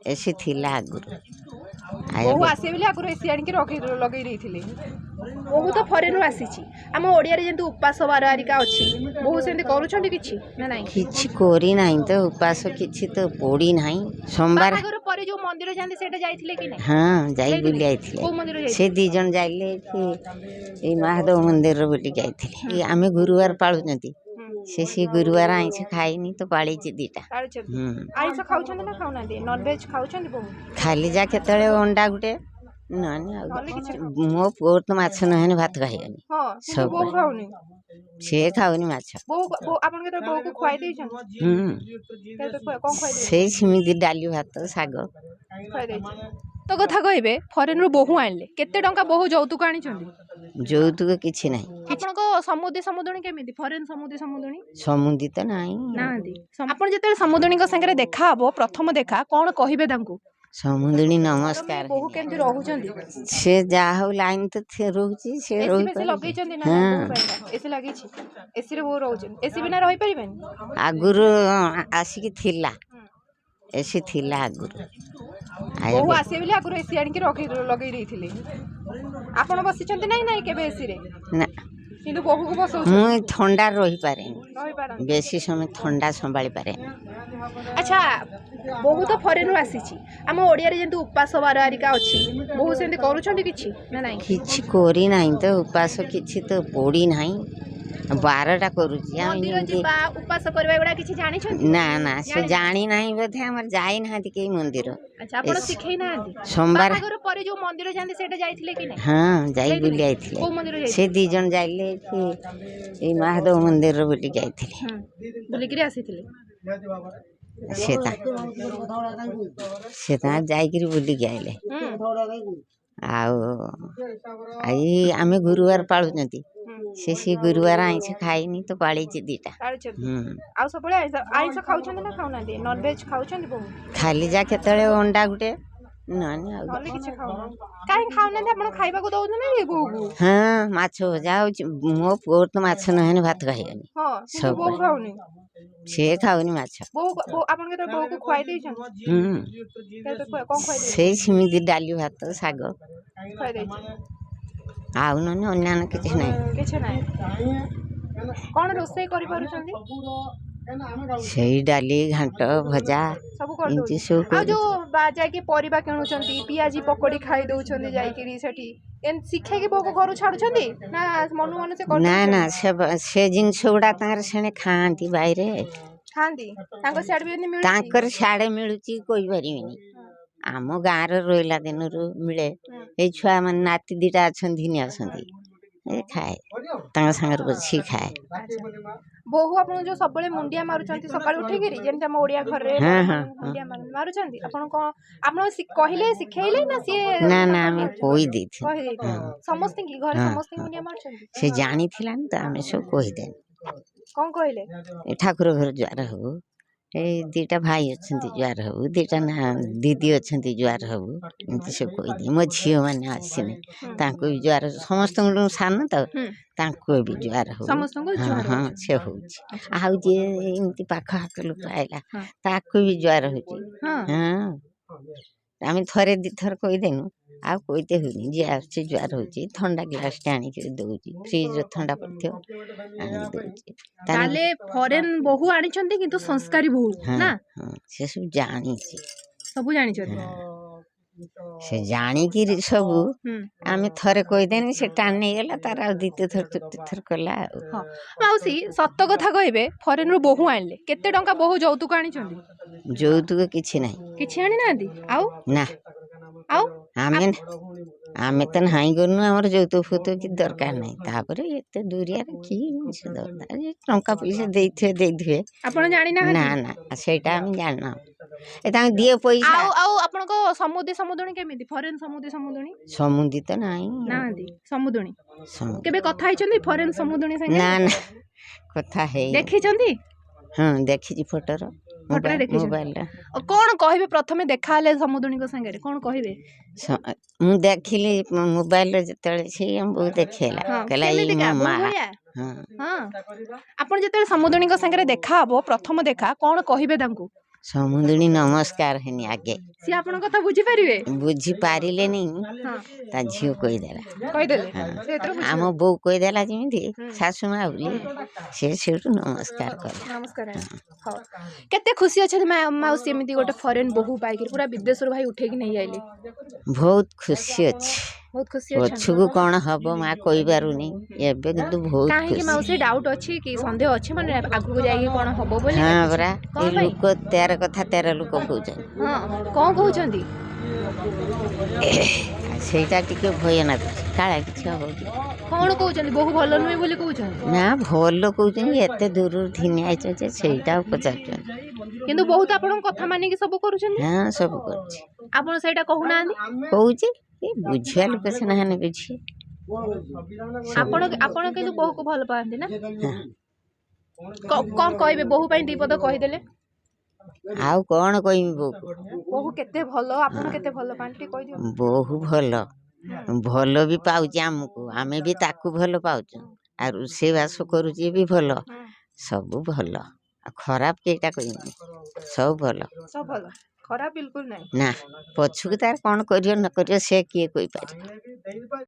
AC थिला आगुरु बहु आसे बेले आगुरु एसी आनिकी लगे देइथिले बहु तो फरेन आसीची आम ओडिया रे जेंतु उपास बार आरिका अछि बहु सेंते करूछंती किछि ना नाही किछि कोरी नाही तो उपास किछि तो पोड़ी नाही सोमवार बाहागर परे जो मंदिर जांदे सेटा जाइथिले कि नाही हाँ जाई बुली आइथिले को मंदिर से दी जन जाइले कि ए महादेव मंदिर बुली जाइथिले ये आमे गुरुवार पाळुचंती से गुरुवार आइछ खाइनी तो पाळीची दीटा आइछ खाउछंती ना खाउनांती नॉन वेज खाउछंती बहु खाली जा केतळे अंडा गुटे नानी मो पुओ तो माछ नहेने भात खाइबनी सब बहु खाउनी से खाउनी माछ बहु आपन के तो बहु को खुआई देइछन कोन खुआई दे से सिमिदी डाली भात साग खुआई देइछन तो कथा कहबे फरेन रो बहु आनले केते टंका बहु जौतुक आनिछंती जौतुक किछि नाही आपन को समुद्री समुद्री केमिति फरेन समुद्री समुद्री तो नाही नांदी आपन जेते समुद्री को संगे देखा हबो प्रथम देखा कोन कहिबे तांको समुद्री नमस्कार बहु केमति रहउछंती से जा हो लाइन तो थे रहउची से रहउ एसी लगै छंती ना एसी लागि छी एसी रे बहु रहउछन एसी बिना रहि परिबेन आगुरु आसिकी थिला एसी थिला आगुरु बहु आसे बेले आगुरु एसी आनिकी लगे देइथिले आपन बसि छंती नाही नाही केबे एसी रे ना किंतु बहु को बसौ मु ठंडा रही पारे बेसी समय ठंडा संभाली पारे अच्छा बहु तो फरेन आसीची आम ओडिया रे जेंतु उपास बार आरिका अछि बहु सेंते करूछंती किछि ना नाही किछि कोरी नाही तो उपास किछि तो पोड़ी नाही 12टा करूची मंदिर जिबा उपास करबा एडा किछि जानि छंती ना ना से जानी नाही बोधे हमर जाई नाहती के मंदिर अच्छा आपण सिखै नाहती सोमवार बाहागर परे जो मंदिर जांदे सेटा जाइथिले कि नाही हां जाई बुली आइथिले को मंदिर से दी जन जाइले कि ए महादेव मंदिर बुली जाइथिले बुली गिरी आसीथिले सेता जाइकिरी बुली आइले आई आमे गुरुवार पाळुचंती से गुरुवार आइछ खाइनी तो पाळीची दीटा आ सबले आइछ खाउछंती ना खाउनांती नॉन वेज खाउछंती बहु खाली जा केतळे अंडा गुटे नानी खाली किछ खाउ काई खाउनांती आपण खाइबा को दउछ ना बहु हां माछ भजा होची मो पुओ तो माछ नहेने भात खाइबनी सब बहु खाउनी से खाउनी माछ बहु आपन के तो बहु को खुआई देइछन कोन खुआई दे से सिमिदी डाली भात साग खुआई देइछन आउ नने अन्यान किछ नाही कोन रोसई करि पारुछंती सेई डाली घांट भजा सब कर दो आ जो जाय के परिबा किणुछंती पियाजी पकोड़ी खाई दउछंती जाय के सेठी एन सिखे के बहु घर छाडुछंती ना मनु मन से कर ना ना से जिंस गुडा तार सेने खांती बाइरे खांती तांको साड भी मिलुची तांकर साडे मिलुची कोई परिबिनी आम गाँव रोला दिन मिले ये छुआ मन नाती दीटा अछंती नि आसंती ए खाए तांग संगर बसी खाए बहु आपन जो सबले मुंडिया मारुचंती सकाळ उठी गिरी जेंता हम ओडिया घर रे मुंडिया मारुचंती आपन को आपन कहिले सिखेइले ना से ना ना हम कोई देथि समस्त की घर समस्त मुंडिया मारुचंती से जानी थिला न त हमें सब कहि दे कोन कहिले ठाकुर घर ज्वार हो ए दीटा भाई अछंती ज्वार हो दीटा ना दीदी अछंती ज्वार हो इनते सब कहि दे मो झियो माने आसिने तांको भी ज्वार समस्त सान त तांको भी ज्वार हो समस्त को ज्वार हां से होची आउ जे इनती पाखा हाकलु पाइला ताको भी ज्वार होची हां आमी थरे दी थर कहि देनु आ कोइते हुनी जे आछि ज्वार होची ठंडा ग्लास टाणी के दउची फ्रिज रो ठंडा पथ्यो आनी दउची ताले फॉरेन बहु आनी छंती किंतु संस्कारी बहु ना से सब जानी छी सब जानी छथि से जानी कि सब आमे थरे कहि देनी से टाण नै गेला तारा द्वितीय थर तृतीय थर कला माउसी सत्य कथा कहबे फॉरेन रो बहु आनले केते टंका बहु जौतुक आनी छंती जौतुक किछि नै किछि आनी नांदी आउ ना आउ आमे त नाही गनु हमर जौतुक फुतो कि दरकार नै तापरे एते दूरिया रे की से दरकार जे टंका पैसा देइथे आपण जानि ना ना सेटा हम जानना ए ता दिए पैसा आउ आपण को समुद्री केमिति फॉरेन समुद्री त नाही नांदी समुद्री केबे कथा आइछंती फॉरेन समुद्री संगे ना ना कथा है देखि छंती हां देखि जी फोटो रो मोबाइल कौन कहबे प्रथमे देखा ले समुद्री को संगे कौन कहबे मु देखिली मोबाइल रे जतले छी हम बहुत देखेला कहला ई मां हां आपण जतले समुद्री को संगे देखा हबो प्रथम देखा कौन कहबे तांको ସମୁଦୁଣୀ ନମସ୍କାର ହେନି ଆଗେ ସିଏ ଆପଣଙ୍କ କଥା ବୁଝିପାରିବେ? ବୁଝି ପାରିଲେନି ହଁ ତା ଝିଅ କହିଦେଲା କହିଦେଲେ ହଁ। ସେ ଏଥର ବୁଝିବେ। ଆମ ବୋଉ କହିଦେଲା ଯେମିତି ଶାଶୁ ମା ବୋଲି ସେ ସେଇଠୁ ନମସ୍କାର କଲା। ନମସ୍କାର ହଉ କେତେ ଖୁସି ଅଛନ୍ତି ମାଉସୀ ଏମିତି ଗୋଟେ ଫରେନ୍ ବୋହୂ ପାଇକିରି ପୁରା ବିଦେଶରୁ ଭାଇ ଉଠେଇକି ନେଇ ଆଇଲେ। ବହୁତ ଖୁସି ଅଛି। ବହୁତ ଖୁସି ଅଛନ୍ତି। ପଛକୁ କଣ ହବ ମା କହିପାରୁନି ଏବେ କିନ୍ତୁ ବହୁତ କାହିଁକି ଖୁସି। ମାଉସୀ ଡାଉଟ୍ ଅଛି କି ସନ୍ଦେହ ଅଛି ମାନେ ଆଗକୁ ଯାଇକି କଣ ହବ ବୋଲି? ହଁ କିଛି? ପରା କଣ ଏ ପାଇଁ? ଲୋକ ତେର କଥା ତେର ଲୋକ କହୁଛନ୍ତି ହଁ କଣ କହୁଛନ୍ତି? ସେଇଟା ଟିକେ ଭୟ ନାଗୁଛି କାଳେ କିଛି ହବ କି। କଣ କହୁଛନ୍ତି? ବୋହୂ ଭଲ ନୁହେଁ ବୋଲି କହୁଛନ୍ତି? ନା ଭଲ କହୁଛନ୍ତି ଏତେ ଦୂରରୁ ଥିନି ଆଇଛ ଯେ ସେଇଟା ପଚାରୁଛନ୍ତି। କିନ୍ତୁ ବହୁତ ଆପଣଙ୍କ କଥା ମାନିକି ସବୁ କରୁଛନ୍ତି। ହଁ ସବୁ କରୁଛି ଆପଣ ସେଇଟା କହୁନାହାନ୍ତି। କହୁଛି ଏ ବୁଝିବା ଲୋକ ସିନା ହେନେ ବୁଝି ଆପଣ ଆପଣ କିନ୍ତୁ ବୋହୂକୁ ଭଲ ପାଆନ୍ତି ନା? କଣ କହିବେ ବୋହୂ ପାଇଁ ଦି ପଦ କହିଦେଲେ? ଆଉ କଣ କହିବି ବୋଉ ବୋହୂ କେତେ ଭଲ ଆପଣ କେତେ ଭଲ ପାଆନ୍ତି ଟିକେ କହିଦିଅନ୍ତୁ। ବୋହୂ ଭଲ ଭଲ ବି ପାଉଛି ଆମକୁ ଆମେ ବି ତାକୁ ଭଲ ପାଉଛୁ ଆଉ ରୋଷେଇ ବାସ କରୁଛି ବି ଭଲ ସବୁ ଭଲ ଆଉ ଖରାପ କେଇଟା କହିବି ସବୁ ଭଲ ସବୁ ଭଲ ଖରାପ ବିଲକୁଲ ନାହିଁ। ନା ପଛକୁ ତାର କଣ କରିବ ନ କରିବ ସେ କିଏ କହିପାରିବ।